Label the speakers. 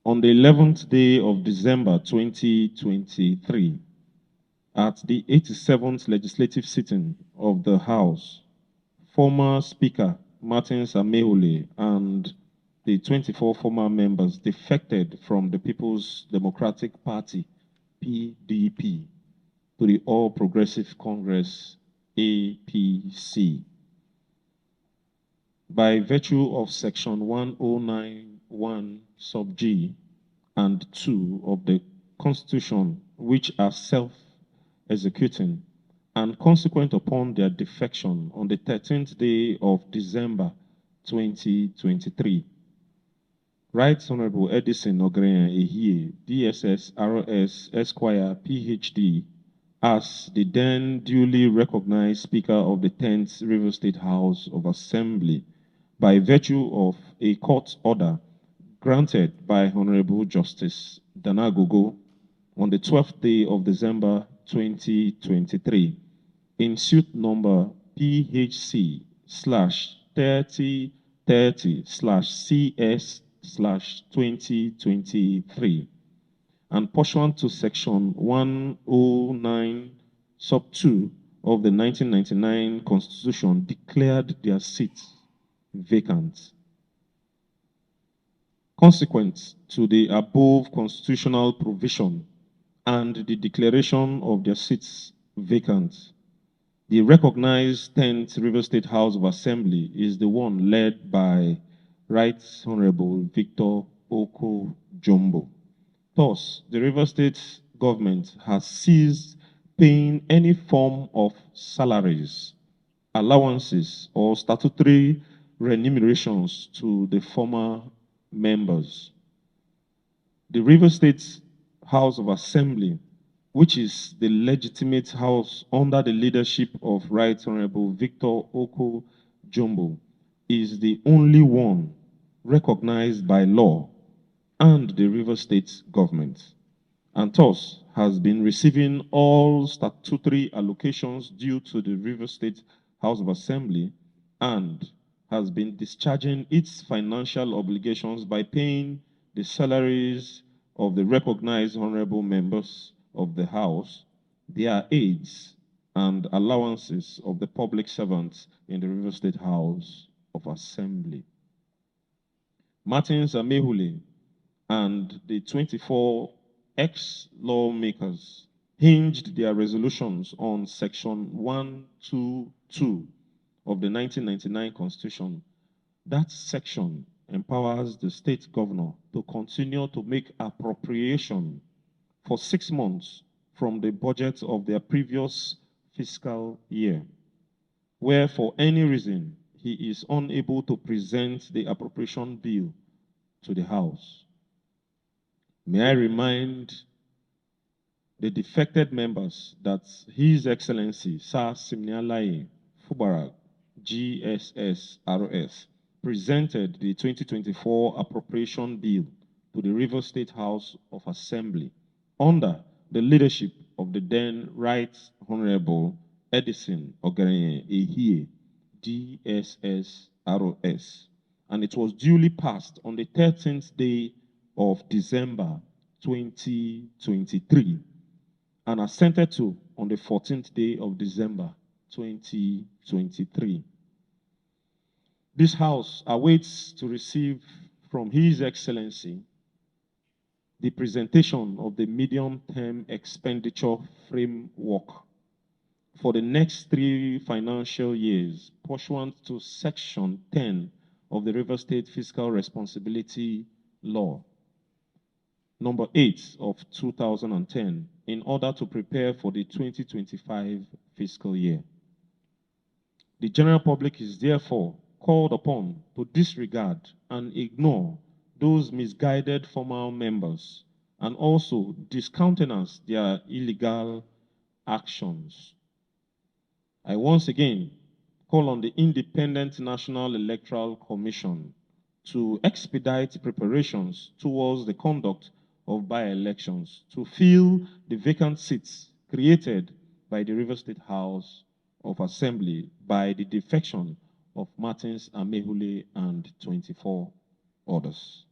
Speaker 1: On the 11th day of December 2023, at the 87th legislative sitting of the House, former Speaker Martin Amaewhule and the 24 former members defected from the People's Democratic Party, PDP, to the All Progressive Congress, APC. By virtue of Section 1091 sub G and 2 of the Constitution, which are self-executing, and consequent upon their defection on the 13th day of December 2023, Right Honorable Edison Ogreyan-Ehie, DSS, RS, Esquire, PhD, as the then duly recognized Speaker of the 10th River State House of Assembly, by virtue of a court order granted by Honorable Justice Danagogo on the 12th day of December 2023, in suit number PHC/3030/CS/2023, and pursuant to Section 109 sub 2 of the 1999 Constitution, declared their seats vacant. Consequent to the above constitutional provision and the declaration of their seats vacant, the recognized 10th River State House of Assembly is the one led by Right Honorable Victor Oko-Jumbo. Thus, the River State government has ceased paying any form of salaries, allowances, or statutory remunerations to the former members. The River State House of Assembly, which is the legitimate house under the leadership of Right Honorable Victor Oko-Jumbo, is the only one recognized by law and the River State government, and thus has been receiving all statutory allocations due to the River State House of Assembly, and has been discharging its financial obligations by paying the salaries of the recognized honorable members of the House, their aides, and allowances of the public servants in the River State House of Assembly. Martin Amaewhule and the 24 ex-lawmakers hinged their resolutions on Section 122 of the 1999 Constitution. That section empowers the state governor to continue to make appropriation for 6 months from the budget of their previous fiscal year, where for any reason he is unable to present the appropriation bill to the House. May I remind the defected members that His Excellency Sir Sim Fubara, GSS RS, presented the 2024 appropriation bill to the River State House of Assembly under the leadership of the then Right Honorable Edison Ogreyan-Ehie, DSS RS, and it was duly passed on the 13th day of December 2023 and assented to on the 14th day of December 2023. This House awaits to receive from His Excellency the presentation of the medium-term expenditure framework for the next 3 financial years, pursuant to Section 10 of the River State Fiscal Responsibility Law, number 8 of 2010, in order to prepare for the 2025 fiscal year. The general public is therefore called upon to disregard and ignore those misguided former members and also discountenance their illegal actions. I once again call on the Independent National Electoral Commission to expedite preparations towards the conduct of by-elections to fill the vacant seats created by the River State House of Assembly by the defection of Martin Amaewhule and 24 others.